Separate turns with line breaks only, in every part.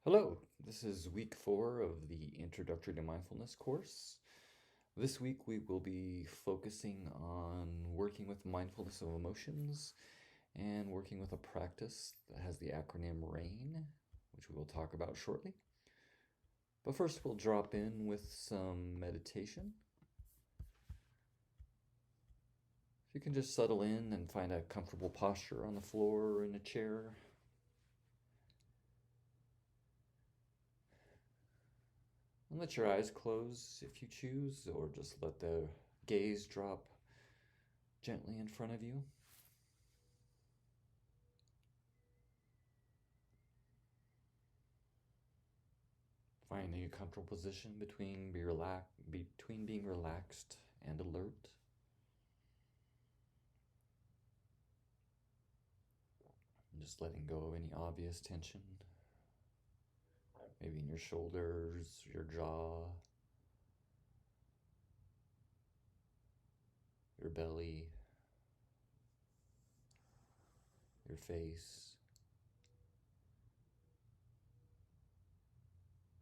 Hello, this is week 4 of the Introductory to Mindfulness course. This week we will be focusing on working with mindfulness of emotions and working with a practice that has the acronym RAIN, which we will talk about shortly. But first we'll drop in with some meditation. If you can just settle in and find a comfortable posture on the floor or in a chair. And let your eyes close if you choose, or just let the gaze drop gently in front of you. Finding a comfortable position between being relaxed and alert. And just letting go of any obvious tension. Maybe in your shoulders, your jaw, your belly, your face.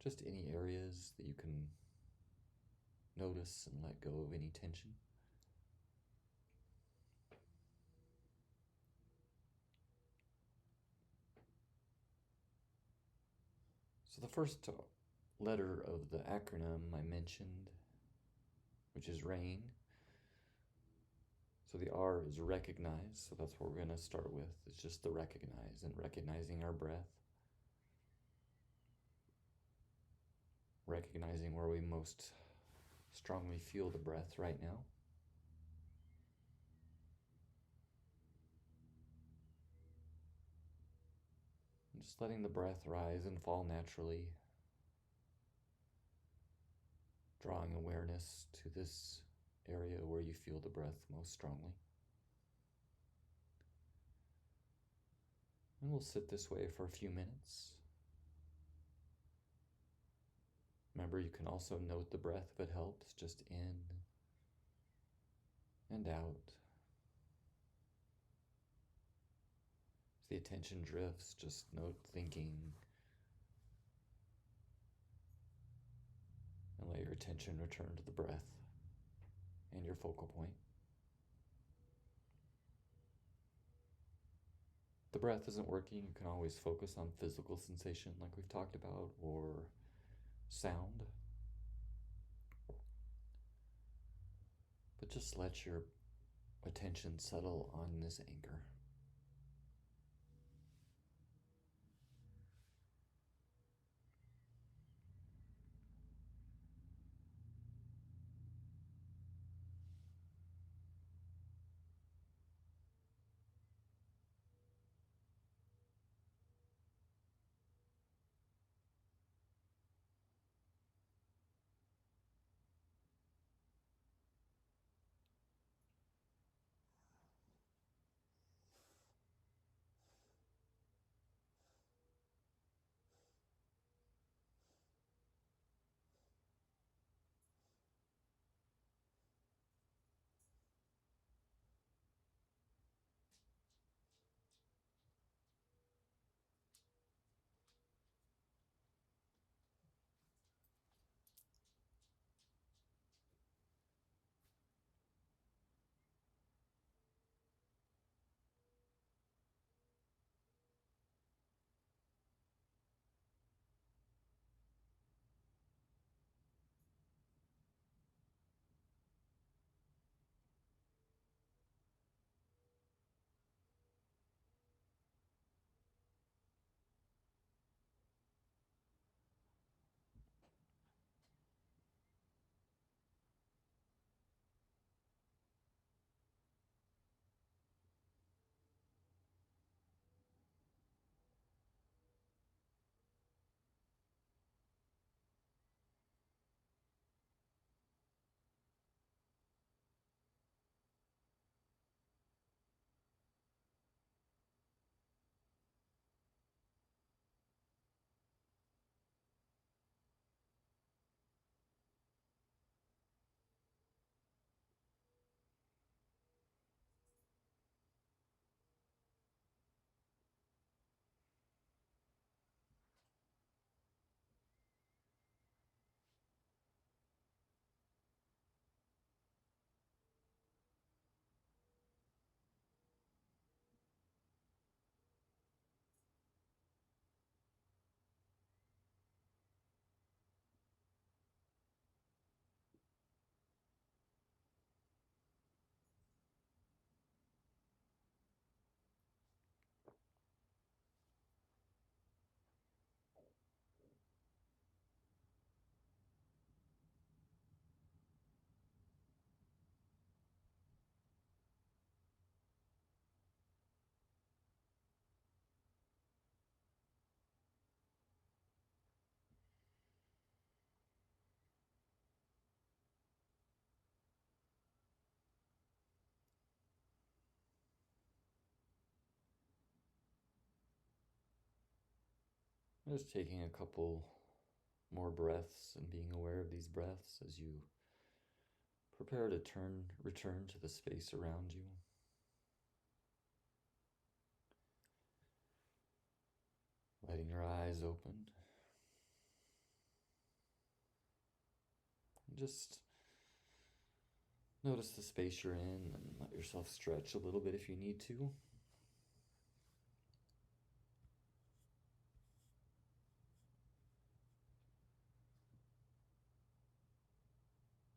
Just any areas that you can notice and let go of any tension. So the first letter of the acronym I mentioned, which is RAIN. So the R is recognize, so that's what we're going to start with. It's just the recognize and recognizing our breath. Recognizing where we most strongly feel the breath right now. And just letting the breath rise and fall naturally. Drawing awareness to this area where you feel the breath most strongly. And we'll sit this way for a few minutes. Remember, you can also note the breath if it helps, just in and out. As the attention drifts, just note thinking, and let your attention return to the breath and your focal point. If the breath isn't working, you can always focus on physical sensation like we've talked about, or sound. But just let your attention settle on this anchor. Just taking a couple more breaths and being aware of these breaths as you prepare to return to the space around you. Letting your eyes open. Just notice the space you're in and let yourself stretch a little bit if you need to.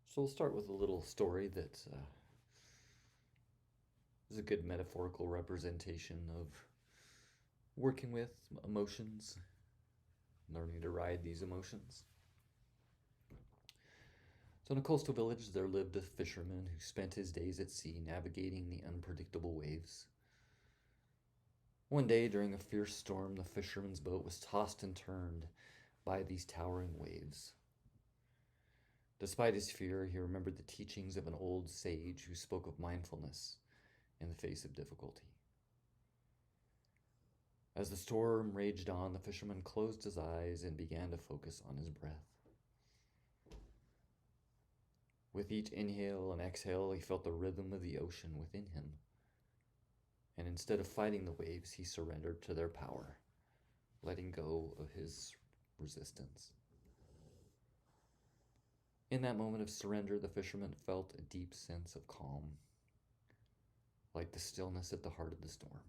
So we'll start with a little story that is a good metaphorical representation of working with emotions, learning to ride these emotions. So in a coastal village, there lived a fisherman who spent his days at sea navigating the unpredictable waves. One day, during a fierce storm, the fisherman's boat was tossed and turned by these towering waves. Despite his fear, he remembered the teachings of an old sage who spoke of mindfulness in the face of difficulty. As the storm raged on, the fisherman closed his eyes and began to focus on his breath. With each inhale and exhale, he felt the rhythm of the ocean within him. And instead of fighting the waves, he surrendered to their power, letting go of his resistance. In that moment of surrender, the fisherman felt a deep sense of calm, like the stillness at the heart of the storm.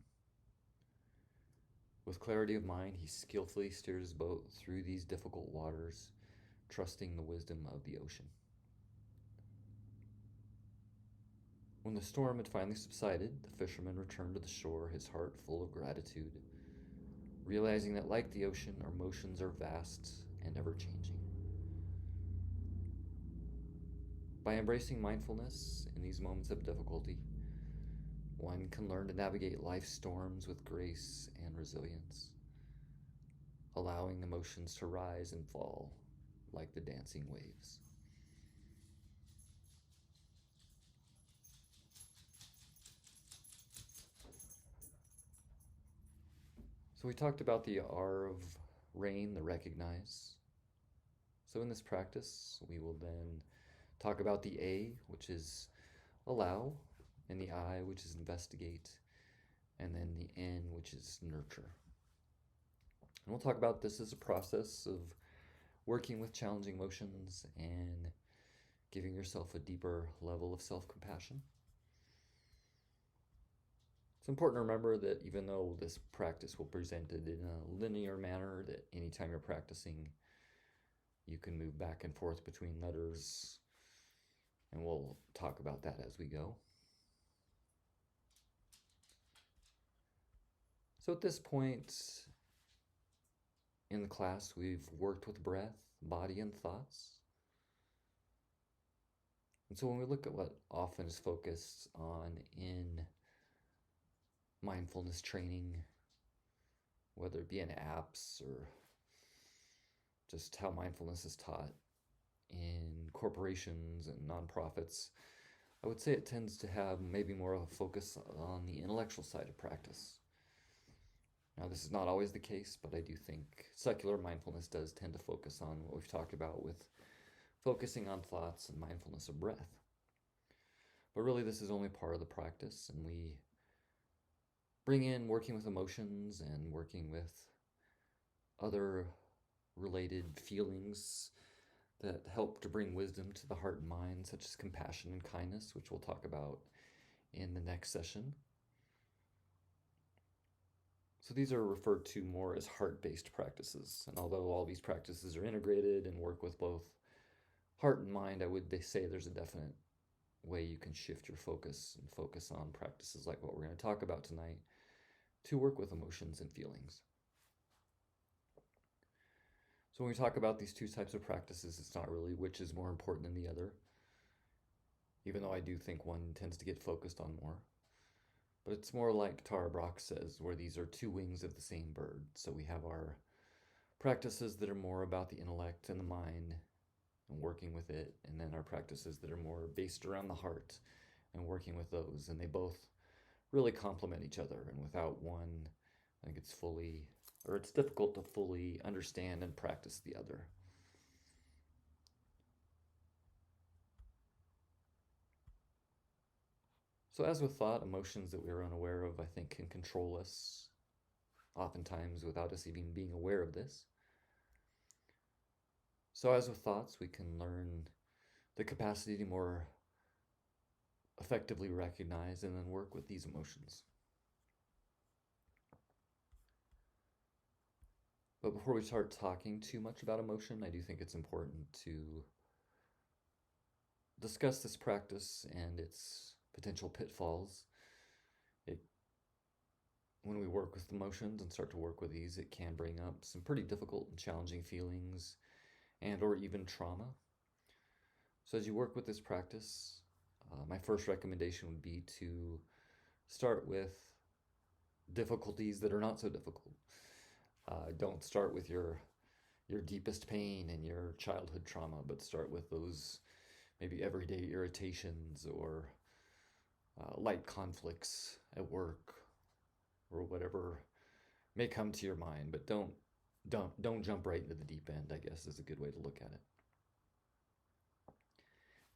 With clarity of mind, he skillfully steered his boat through these difficult waters, trusting the wisdom of the ocean. When the storm had finally subsided, the fisherman returned to the shore, his heart full of gratitude, realizing that, like the ocean, our emotions are vast and ever-changing. By embracing mindfulness in these moments of difficulty, one can learn to navigate life's storms with grace and resilience, allowing emotions to rise and fall like the dancing waves. So we talked about the R of rain, the recognize. So in this practice, we will then talk about the A, which is allow, and the I, which is investigate, and then the N, which is nurture. And we'll talk about this as a process of working with challenging emotions and giving yourself a deeper level of self-compassion. It's important to remember that even though this practice will be presented in a linear manner, that anytime you're practicing, you can move back and forth between letters, and we'll talk about that as we go. So at this point in the class, we've worked with breath, body, and thoughts. And so when we look at what often is focused on in mindfulness training, whether it be in apps or just how mindfulness is taught in corporations and nonprofits, I would say it tends to have maybe more of a focus on the intellectual side of practice. Now, this is not always the case, but I do think secular mindfulness does tend to focus on what we've talked about with focusing on thoughts and mindfulness of breath. But really, this is only part of the practice, and we bring in working with emotions and working with other related feelings that help to bring wisdom to the heart and mind, such as compassion and kindness, which we'll talk about in the next session. So these are referred to more as heart-based practices. And although all these practices are integrated and work with both heart and mind, I would say there's a definite way you can shift your focus and focus on practices like what we're going to talk about tonight to work with emotions and feelings. So when we talk about these two types of practices, it's not really which is more important than the other, even though I do think one tends to get focused on more. But it's more like Tara Brach says, where these are two wings of the same bird. So we have our practices that are more about the intellect and the mind and working with it, and then our practices that are more based around the heart and working with those. And they both really complement each other, and without one, I think it's fully or it's difficult to fully understand and practice the other. So, as with thought, emotions that we are unaware of, I think, can control us, oftentimes without us even being aware of this. So, as with thoughts, we can learn the capacity to more effectively recognize and then work with these emotions. But before we start talking too much about emotion, I do think it's important to discuss this practice and its potential pitfalls. When we work with emotions and start to work with these, it can bring up some pretty difficult and challenging feelings and or even trauma. So as you work with this practice, my first recommendation would be to start with difficulties that are not so difficult. Don't start with your deepest pain and your childhood trauma, but start with those maybe everyday irritations or light conflicts at work or whatever may come to your mind. But don't jump right into the deep end, I guess, is a good way to look at it.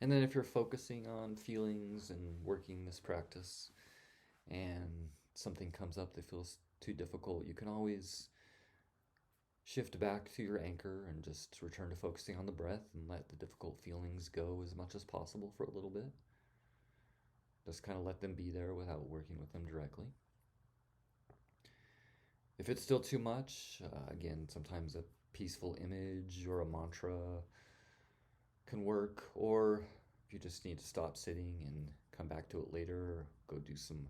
And then if you're focusing on feelings and working this practice and something comes up that feels too difficult, you can always shift back to your anchor and just return to focusing on the breath and let the difficult feelings go as much as possible for a little bit. Just kind of let them be there without working with them directly. If it's still too much, again, sometimes a peaceful image or a mantra can work, or if you just need to stop sitting and come back to it later, or go do some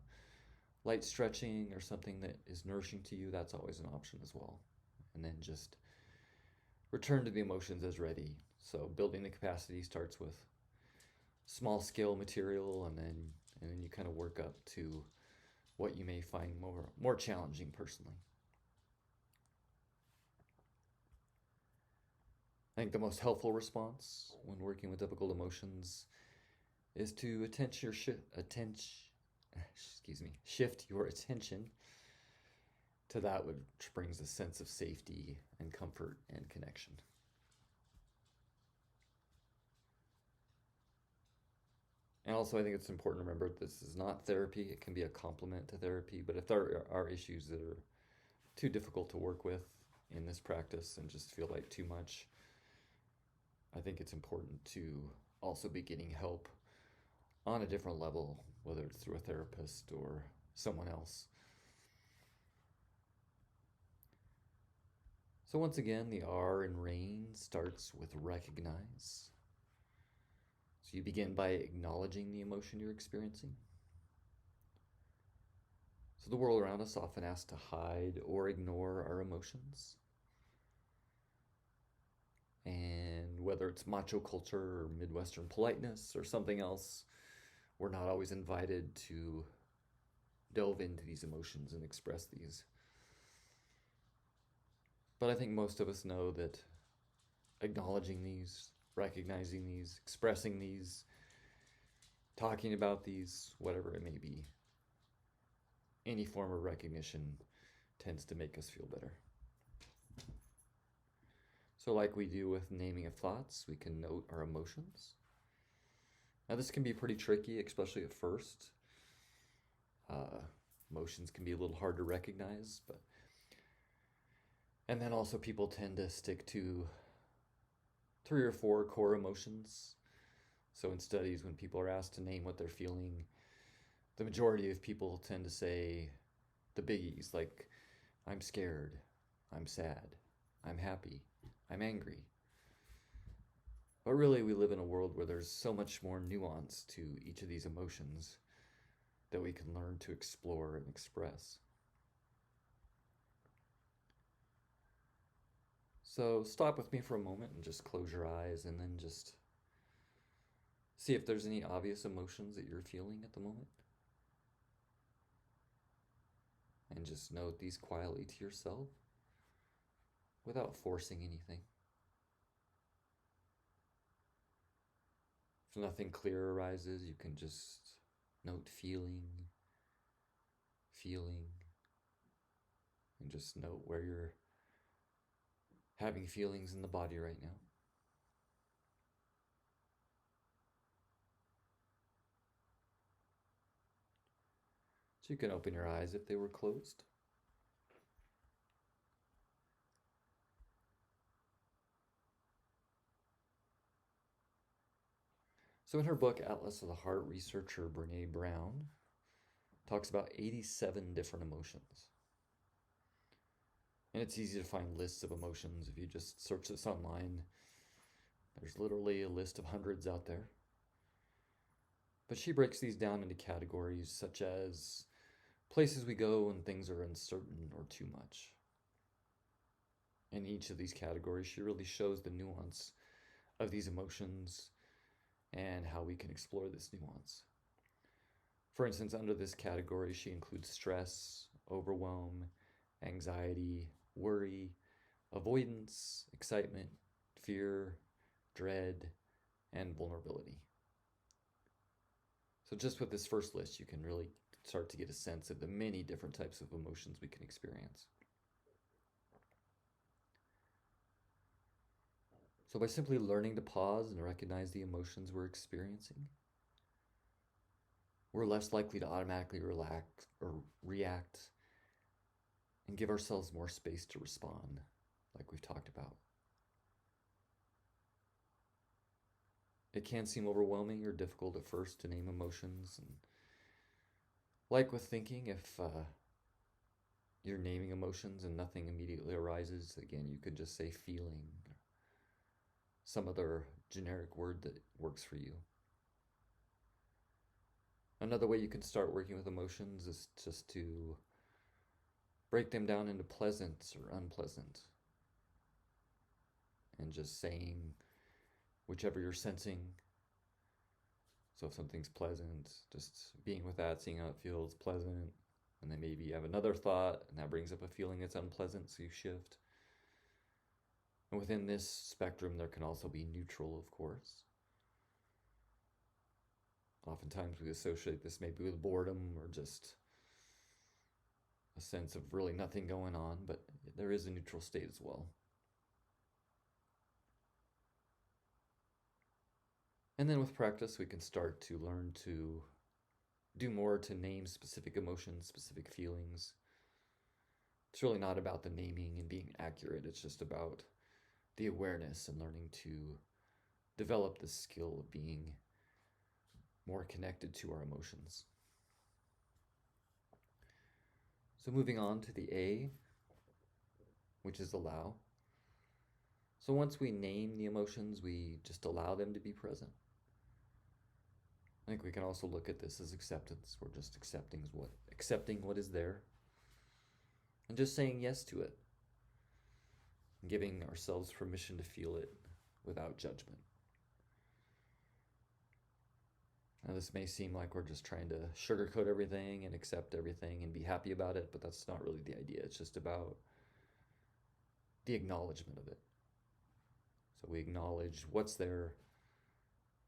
light stretching or something that is nourishing to you, that's always an option as well. And then just return to the emotions as ready. So building the capacity starts with small scale material, and then you kind of work up to what you may find more challenging personally. I think the most helpful response when working with difficult emotions is to shift your attention to that which brings a sense of safety and comfort and connection. And also, I think it's important to remember this is not therapy. It can be a complement to therapy, but if there are issues that are too difficult to work with in this practice and just feel like too much, I think it's important to also be getting help on a different level, whether it's through a therapist or someone else. So once again, the R in RAIN starts with recognize. So you begin by acknowledging the emotion you're experiencing. So the world around us often asks to hide or ignore our emotions. And whether it's macho culture or Midwestern politeness or something else, we're not always invited to delve into these emotions and express these. But I think most of us know that acknowledging these, recognizing these, expressing these, talking about these, whatever it may be, any form of recognition tends to make us feel better. So like we do with naming of thoughts, we can note our emotions. Now this can be pretty tricky, especially at first. Emotions can be a little hard to recognize, and then also people tend to stick to 3 or 4 core emotions. So in studies, when people are asked to name what they're feeling, the majority of people tend to say the biggies, like I'm scared, I'm sad, I'm happy, I'm angry. But really, we live in a world where there's so much more nuance to each of these emotions that we can learn to explore and express. So stop with me for a moment and just close your eyes and then just see if there's any obvious emotions that you're feeling at the moment. And just note these quietly to yourself without forcing anything. If nothing clear arises, you can just note feeling, And just note where you're having feelings in the body right now. So you can open your eyes if they were closed. So in her book, Atlas of the Heart, researcher Brene Brown talks about 87 different emotions. And it's easy to find lists of emotions. If you just search this online, there's literally a list of hundreds out there. But she breaks these down into categories such as places we go when things are uncertain or too much. In each of these categories, she really shows the nuance of these emotions and how we can explore this nuance. For instance, under this category, she includes stress, overwhelm, anxiety, worry, avoidance, excitement, fear, dread, and vulnerability. So just with this first list, you can really start to get a sense of the many different types of emotions we can experience. So by simply learning to pause and recognize the emotions we're experiencing, we're less likely to automatically relax or react and give ourselves more space to respond, like we've talked about. It can seem overwhelming or difficult at first to name emotions. And like with thinking, if you're naming emotions and nothing immediately arises, again, you could just say feeling, or some other generic word that works for you. Another way you can start working with emotions is just to break them down into pleasant or unpleasant. And just saying whichever you're sensing. So if something's pleasant, just being with that, seeing how it feels pleasant. And then maybe you have another thought and that brings up a feeling that's unpleasant, so you shift. And within this spectrum, there can also be neutral, of course. Oftentimes we associate this maybe with boredom or just a sense of really nothing going on, but there is a neutral state as well. And then with practice, we can start to learn to do more to name specific emotions, specific feelings. It's really not about the naming and being accurate. It's just about the awareness and learning to develop the skill of being more connected to our emotions. So moving on to the A, which is allow. So once we name the emotions, we just allow them to be present. I think we can also look at this as acceptance. We're just accepting what is there and just saying yes to it, and giving ourselves permission to feel it without judgment. Now, this may seem like we're just trying to sugarcoat everything and accept everything and be happy about it, but that's not really the idea. It's just about the acknowledgement of it. So we acknowledge what's there,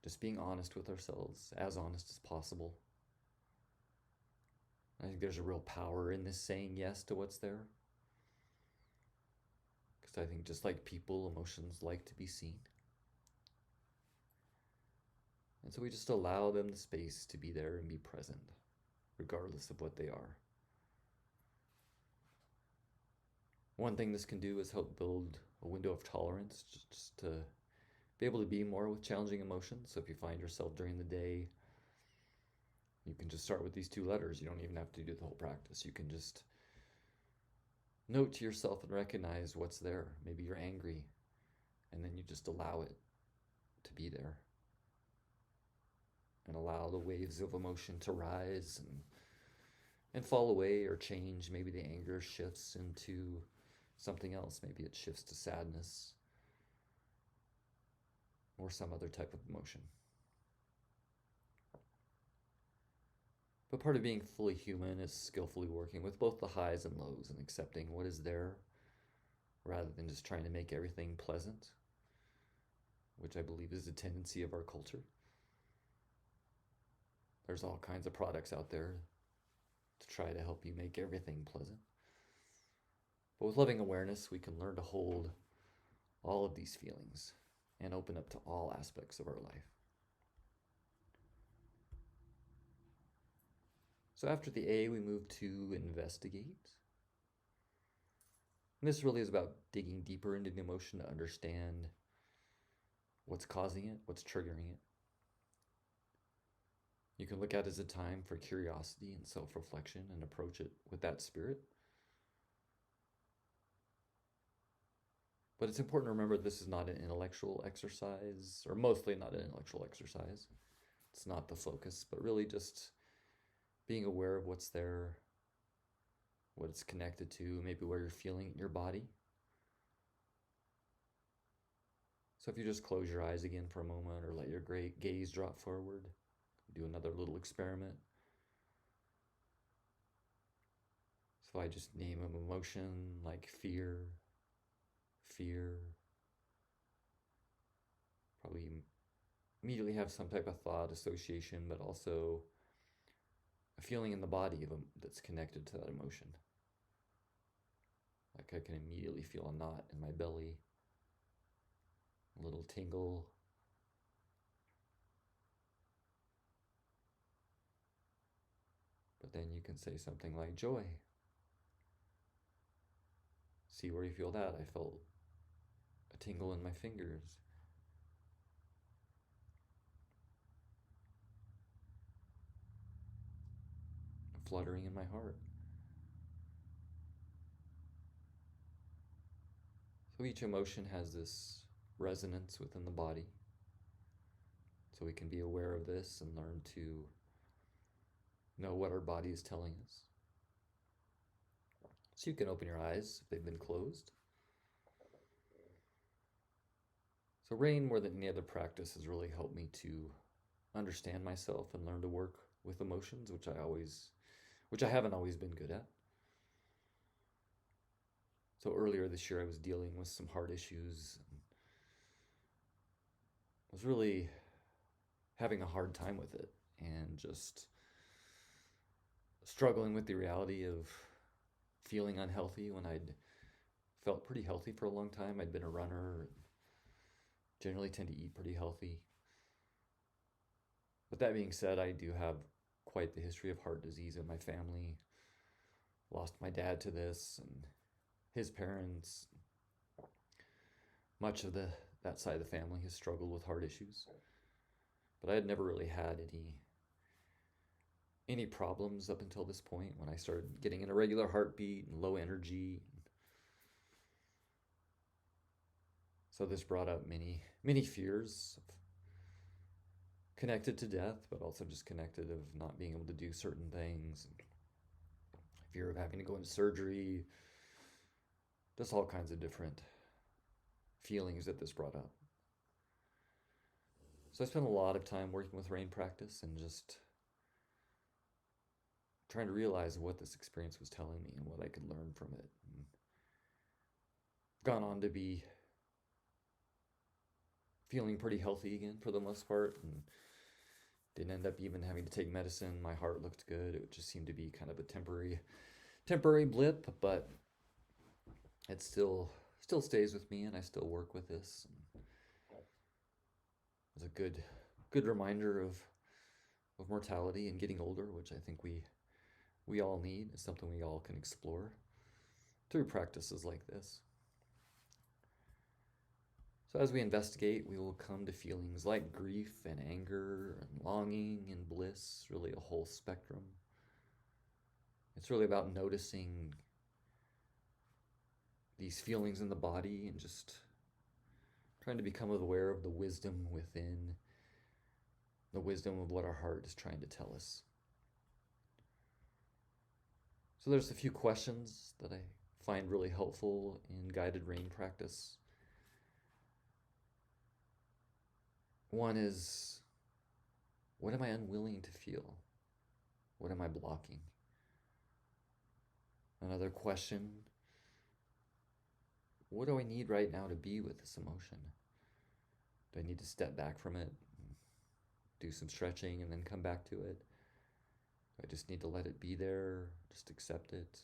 just being honest with ourselves, as honest as possible. I think there's a real power in this saying yes to what's there. Because I think just like people, emotions like to be seen. And so we just allow them the space to be there and be present, regardless of what they are. One thing this can do is help build a window of tolerance, just to be able to be more with challenging emotions. So if you find yourself during the day, you can just start with these 2 letters. You don't even have to do the whole practice. You can just note to yourself and recognize what's there. Maybe you're angry, and then you just allow it to be there. And allow the waves of emotion to rise and fall away or change. Maybe the anger shifts into something else. Maybe it shifts to sadness or some other type of emotion. But part of being fully human is skillfully working with both the highs and lows and accepting what is there rather than just trying to make everything pleasant, which I believe is a tendency of our culture. There's all kinds of products out there to try to help you make everything pleasant. But with loving awareness, we can learn to hold all of these feelings and open up to all aspects of our life. So after the A, we move to investigate. And this really is about digging deeper into the emotion to understand what's causing it, what's triggering it. You can look at it as a time for curiosity and self-reflection and approach it with that spirit. But it's important to remember this is not an intellectual exercise, or mostly not an intellectual exercise. It's not the focus, but really just being aware of what's there, what it's connected to, maybe where you're feeling it in your body. So if you just close your eyes again for a moment or let your gaze drop forward, do another little experiment. So I just name an emotion like fear, probably immediately have some type of thought association, but also a feeling in the body that's connected to that emotion. Like I can immediately feel a knot in my belly, a little tingle. But then you can say something like joy. See where you feel that. I felt a tingle in my fingers. A fluttering in my heart. So each emotion has this resonance within the body. So we can be aware of this and learn to know what our body is telling us. So you can open your eyes if they've been closed. So rain, more than any other practice, has really helped me to understand myself and learn to work with emotions, which I haven't always been good at. So earlier this year I was dealing with some heart issues and was really having a hard time with it and just struggling with the reality of feeling unhealthy when I'd felt pretty healthy for a long time. I'd been a runner, generally tend to eat pretty healthy. But that being said, I do have quite the history of heart disease in my family. Lost my dad to this and his parents. Much of that side of the family has struggled with heart issues. But I had never really had any problems up until this point when I started getting an irregular heartbeat and low energy. So this brought up many fears connected to death, but also just connected of not being able to do certain things, fear of having to go into surgery, just all kinds of different feelings that this brought up. So I spent a lot of time working with rain practice and just trying to realize what this experience was telling me and what I could learn from it. And gone on to be feeling pretty healthy again for the most part, and didn't end up even having to take medicine. My heart looked good. It just seemed to be kind of a temporary blip, but it still stays with me, and I still work with this. It was a good reminder of mortality and getting older, which I think we all need. It's something we all can explore through practices like this. So as we investigate, we will come to feelings like grief and anger and longing and bliss, really a whole spectrum. It's really about noticing these feelings in the body and just trying to become aware of the wisdom within, the wisdom of what our heart is trying to tell us. So there's a few questions that I find really helpful in guided rain practice. One is, what am I unwilling to feel? What am I blocking? Another question, what do I need right now to be with this emotion? Do I need to step back from it, do some stretching, and then come back to it? Do I just need to let it be there, just accept it?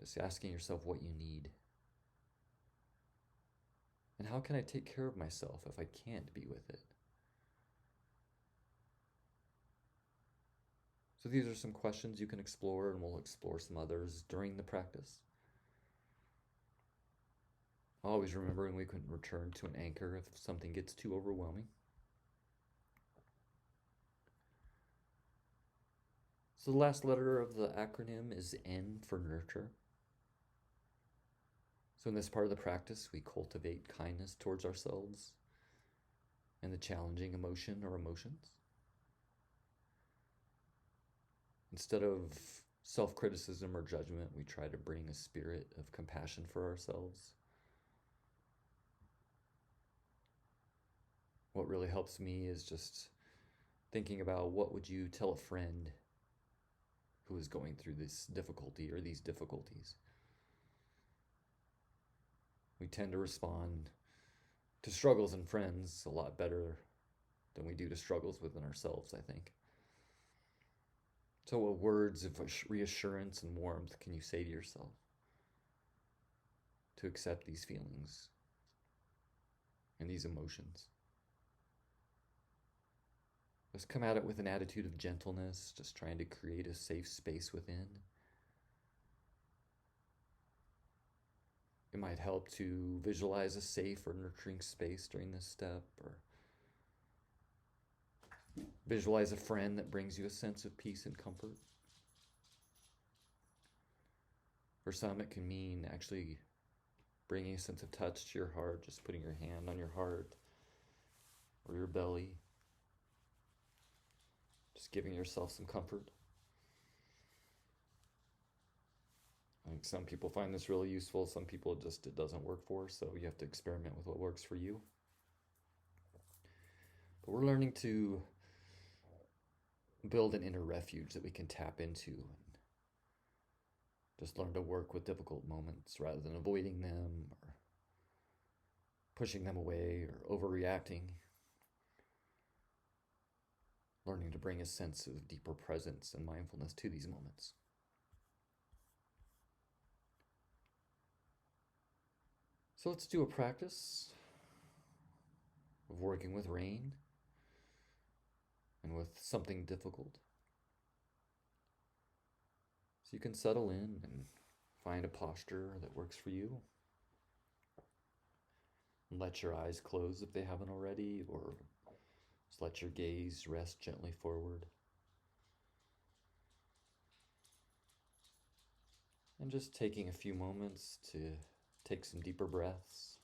Just asking yourself what you need. And how can I take care of myself if I can't be with it? So these are some questions you can explore, and we'll explore some others during the practice. Always remembering we can return to an anchor if something gets too overwhelming. So the last letter of the acronym is N for nurture. So in this part of the practice, we cultivate kindness towards ourselves and the challenging emotion or emotions. Instead of self-criticism or judgment, we try to bring a spirit of compassion for ourselves. What really helps me is just thinking about what would you tell a friend who is going through this difficulty or these difficulties. We tend to respond to struggles in friends a lot better than we do to struggles within ourselves, I think. So what words of reassurance and warmth can you say to yourself to accept these feelings and these emotions? Just come at it with an attitude of gentleness, just trying to create a safe space within. It might help to visualize a safe or nurturing space during this step, or visualize a friend that brings you a sense of peace and comfort. For some, it can mean actually bringing a sense of touch to your heart, just putting your hand on your heart or your belly, just giving yourself some comfort. I think some people find this really useful. Some people it doesn't work for, so you have to experiment with what works for you. But we're learning to build an inner refuge that we can tap into and just learn to work with difficult moments rather than avoiding them or pushing them away or overreacting. Learning to bring a sense of deeper presence and mindfulness to these moments. So let's do a practice of working with rain and with something difficult. So you can settle in and find a posture that works for you. And let your eyes close if they haven't already, or just let your gaze rest gently forward. And just taking a few moments to take some deeper breaths.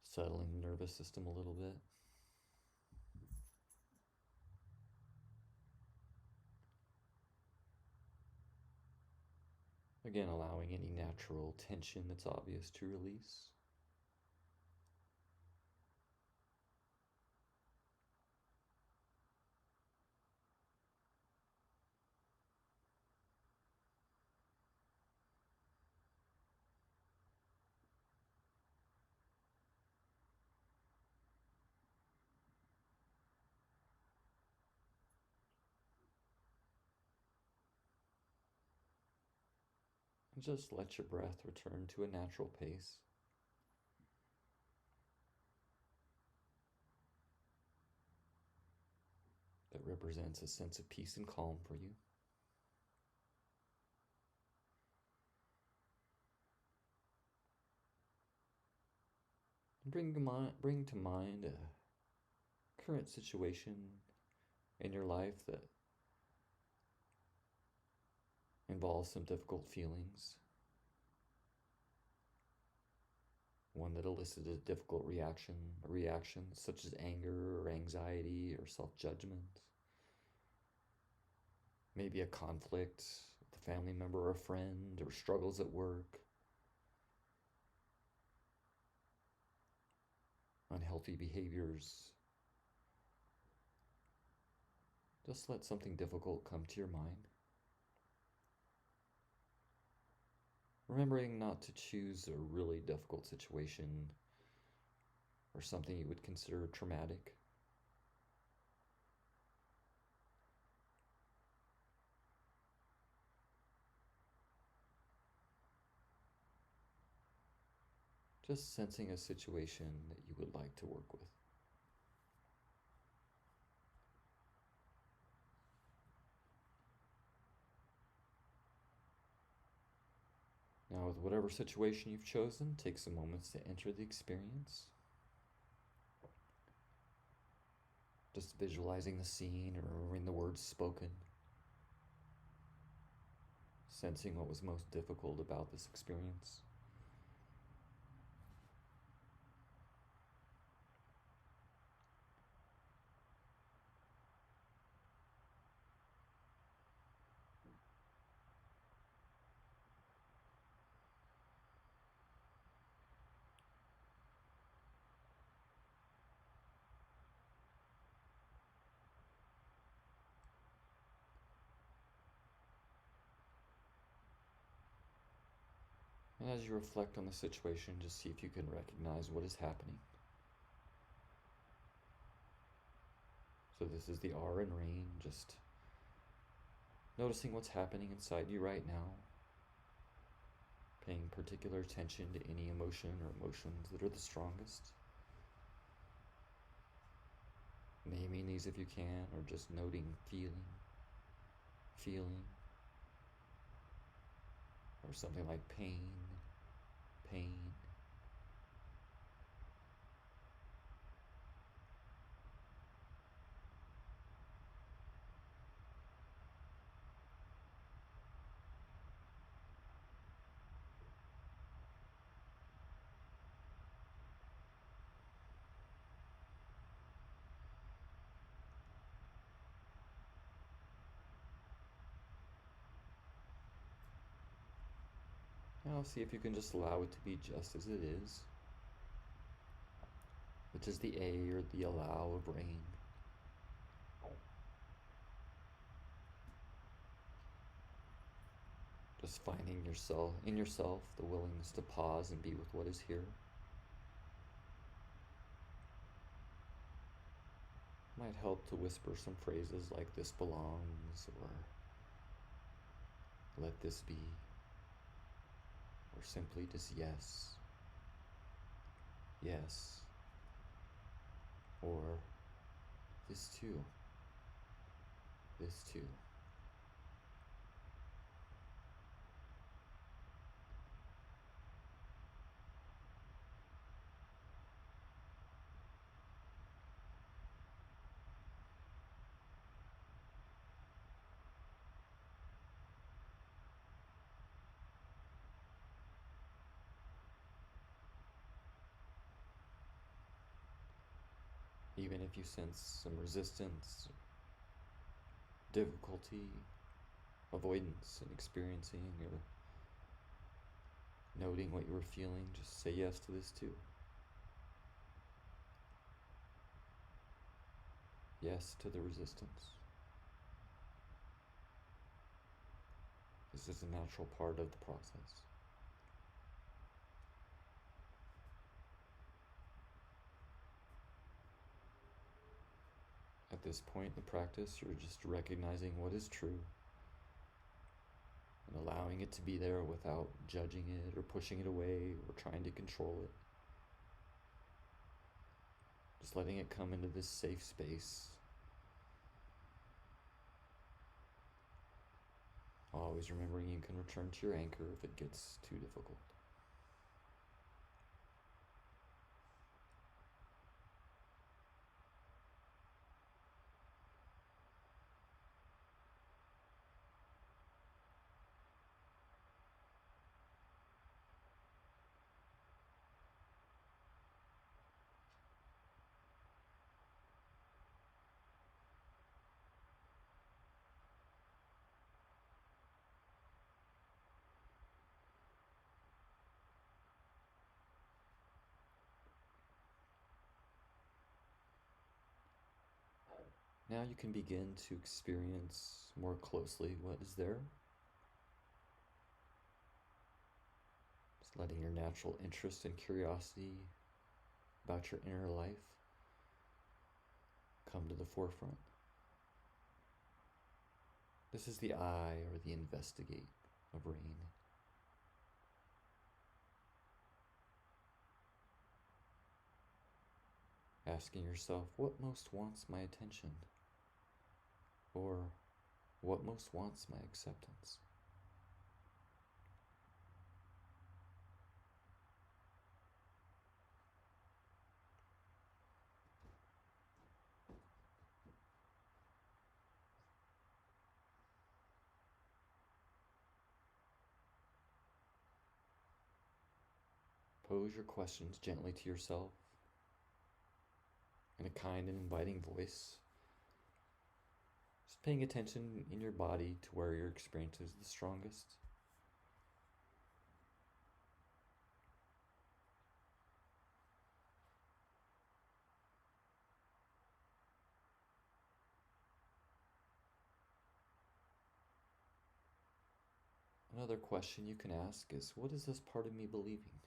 Settling the nervous system a little bit. Again, allowing any natural tension that's obvious to release. And just let your breath return to a natural pace. That represents a sense of peace and calm for you. Bring to mind a current situation in your life that involves some difficult feelings. One that elicited a difficult reaction, a reaction such as anger or anxiety or self-judgment. Maybe a conflict with a family member or a friend, or struggles at work. Unhealthy behaviors. Just let something difficult come to your mind. Remembering not to choose a really difficult situation or something you would consider traumatic. Just sensing a situation that you would like to work with. Now, with whatever situation you've chosen, take some moments to enter the experience. Just visualizing the scene or remembering the words spoken. Sensing what was most difficult about this experience. And as you reflect on the situation, just see if you can recognize what is happening. So this is the R in rain, just noticing what's happening inside you right now, paying particular attention to any emotion or emotions that are the strongest. Naming these if you can, or just noting feeling, or something like pain. Now see if you can just allow it to be just as it is, which is the A or the allow of rain. Just finding in yourself the willingness to pause and be with what is here. Might help to whisper some phrases like "this belongs" or "let this be," or simply just yes, or this too. Even if you sense some resistance, difficulty, avoidance in experiencing or noting what you were feeling, just say yes to this too. Yes to the resistance. This is a natural part of the process. At this point in the practice, you're just recognizing what is true and allowing it to be there without judging it or pushing it away or trying to control it. Just letting it come into this safe space. Always remembering you can return to your anchor if it gets too difficult. Now you can begin to experience more closely what is there. Just letting your natural interest and curiosity about your inner life come to the forefront. This is the I or the investigate of rain. asking yourself, what most wants my attention? Or what most wants my acceptance? Pose your questions gently to yourself in a kind and inviting voice. Just paying attention in your body to where your experience is the strongest. Another question you can ask is, what is this part of me believing?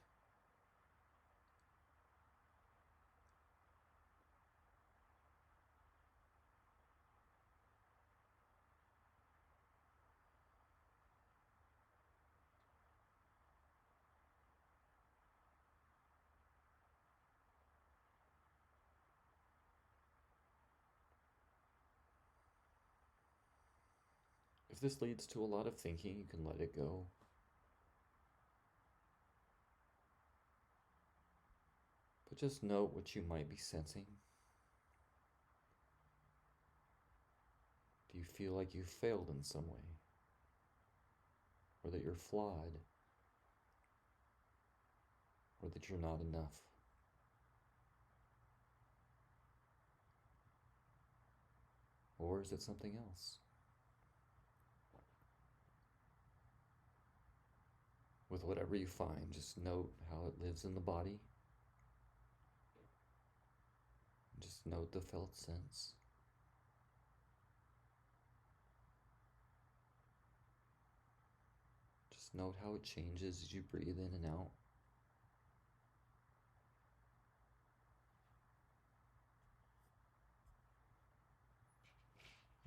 If this leads to a lot of thinking, you can let it go. But just note what you might be sensing. Do you feel like you failed in some way? Or that you're flawed? Or that you're not enough? Or is it something else? With whatever you find, just note how it lives in the body. Just note the felt sense. Just note how it changes as you breathe in and out.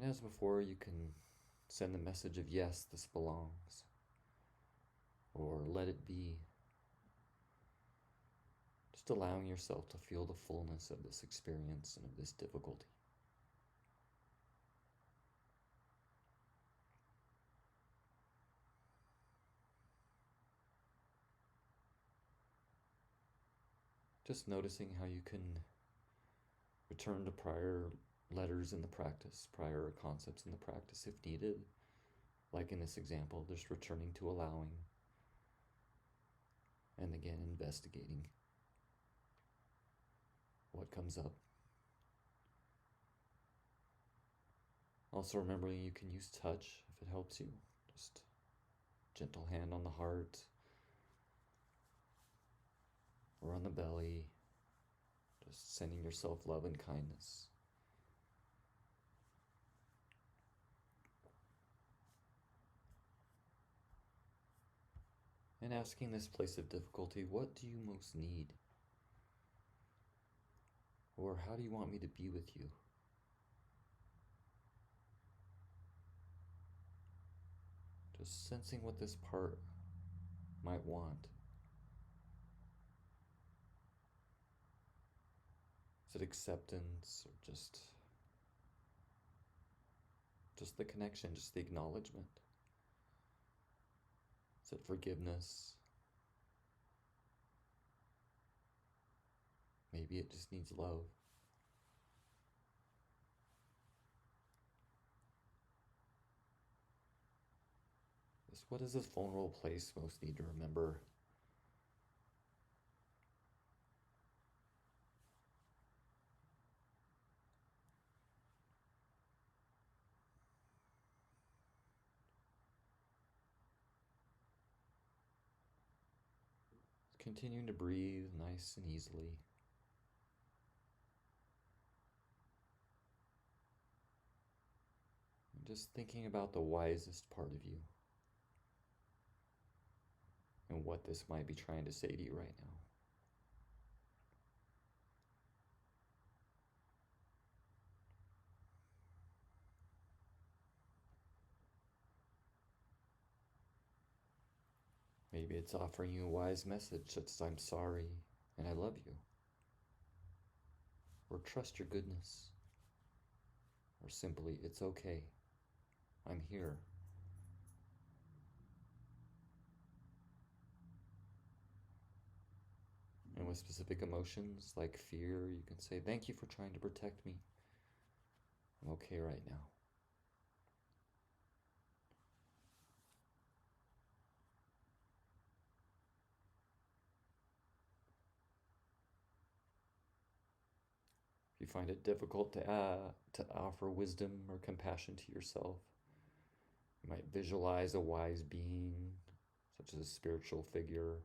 And as before, you can send the message of yes, this belongs, or let it be. Just allowing yourself to feel the fullness of this experience and of this difficulty. Just noticing how you can return to prior letters in the practice, prior concepts in the practice if needed. Like in this example, just returning to allowing, and again investigating what comes up. Also remembering you can use touch if it helps you. Just gentle hand on the heart or on the belly. Just sending yourself love and kindness. And asking this place of difficulty, what do you most need? Or how do you want me to be with you? Just sensing what this part might want. Is it acceptance or just the connection, just the acknowledgement? Is it forgiveness? Maybe it just needs love. What does this vulnerable place most need to remember? Continuing to breathe nice and easily. And just thinking about the wisest part of you and what this might be trying to say to you right now. Maybe it's offering you a wise message that's I'm sorry and I love you. or trust your goodness, or simply, it's okay, I'm here. And with specific emotions like fear, you can say, thank you for trying to protect me. I'm okay right now. If you find it difficult to offer wisdom or compassion to yourself, you might visualize a wise being, such as a spiritual figure,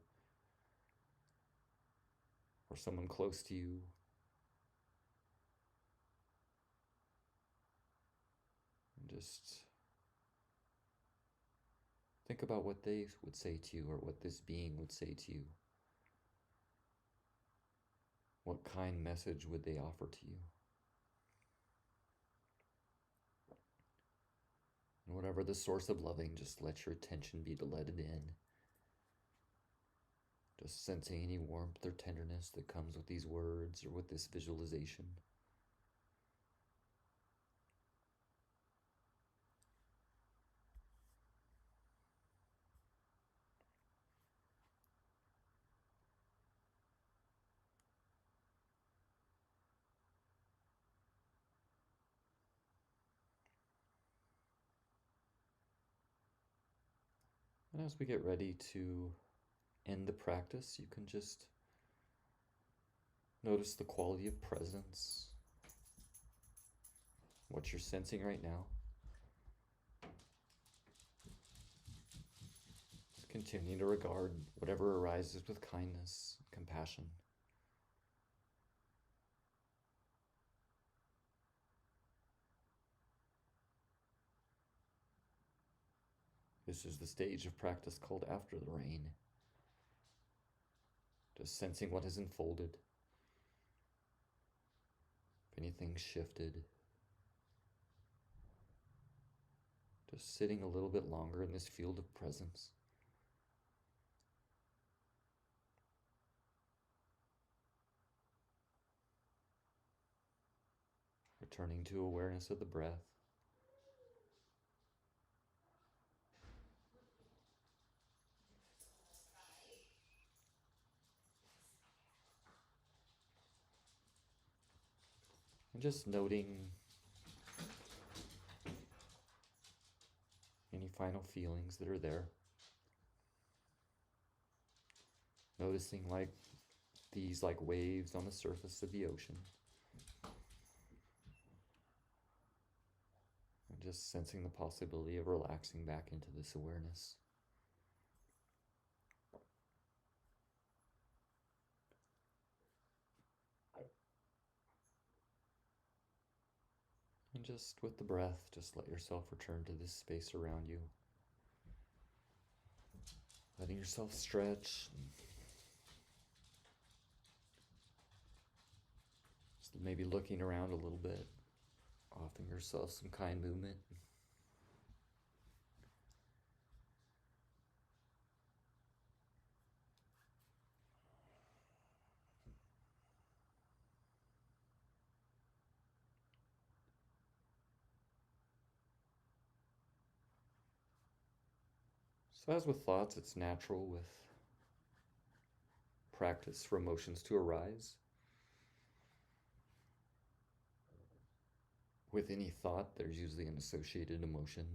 or someone close to you. And just think about what they would say to you, or what this being would say to you. What kind message would they offer to you? And whatever the source of loving, just let your attention be to let it in. Just sensing any warmth or tenderness that comes with these words or with this visualization. And as we get ready to end the practice, you can just notice the quality of presence, what you're sensing right now. Just continue to regard whatever arises with kindness, compassion. This is the stage of practice called after the rain. Just sensing what has unfolded. If anything's shifted. Just sitting a little bit longer in this field of presence. Returning to awareness of the breath. And just noting any final feelings that are there. Noticing these like waves on the surface of the ocean. And just sensing the possibility of relaxing back into this awareness. And just with the breath, just let yourself return to this space around you. Letting yourself stretch. Just maybe looking around a little bit. Offering yourself some kind movement. So as with thoughts, it's natural with practice for emotions to arise. With any thought, there's usually an associated emotion.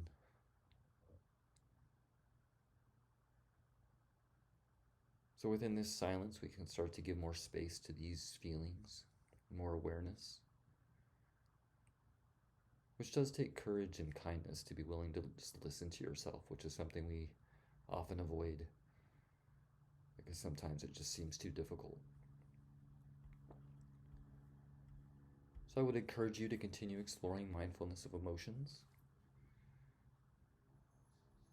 So within this silence, we can start to give more space to these feelings, more awareness. Which does take courage and kindness to be willing to just listen to yourself, which is something we often avoid because sometimes it just seems too difficult. So I would encourage you to continue exploring mindfulness of emotions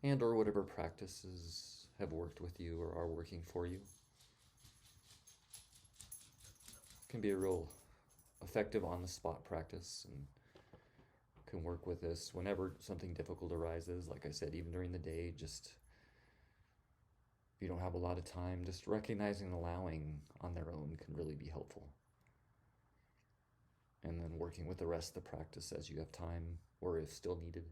and or whatever practices have worked with you or are working for you. It can be a real effective on-the-spot practice and can work with this whenever something difficult arises. Like I said, even during the day, just if you don't have a lot of time, just recognizing and allowing on their own can really be helpful. and then working with the rest of the practice as you have time or if still needed.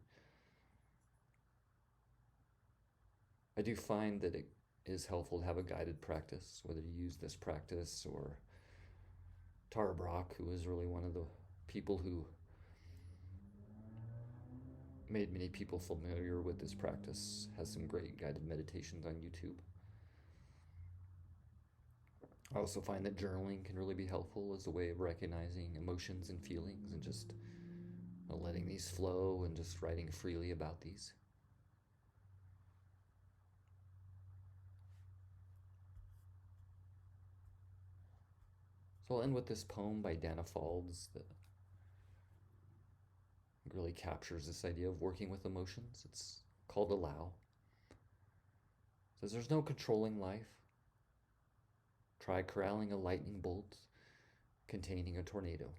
I do find that it is helpful to have a guided practice, whether you use this practice or Tara Brach, who is really one of the people who made many people familiar with this practice, has some great guided meditations on YouTube. I also find that journaling can really be helpful as a way of recognizing emotions and feelings and just letting these flow and just writing freely about these. So I'll end with this poem by Danna Faulds that really captures this idea of working with emotions. It's called Allow. It says, there's no controlling life. Try corralling a lightning bolt containing a tornado.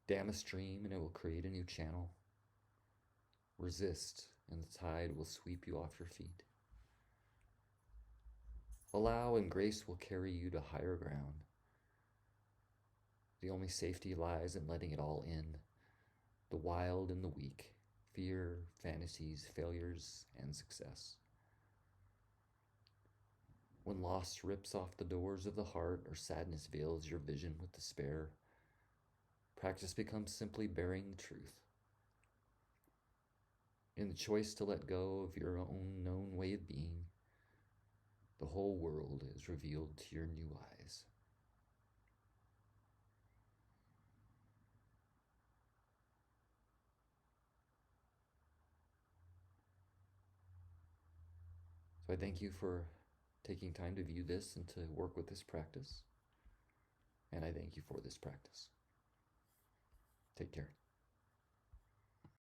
Dam a stream and it will create a new channel. Resist and the tide will sweep you off your feet. Allow and grace will carry you to higher ground. The only safety lies in letting it all in. The wild and the weak, fear, fantasies, failures, and success. When loss rips off the doors of the heart or sadness veils your vision with despair, practice becomes simply bearing the truth. In the choice to let go of your own known way of being, the whole world is revealed to your new eyes. So I thank you for taking time to view this and to work with this practice. And I thank you for this practice. Take care.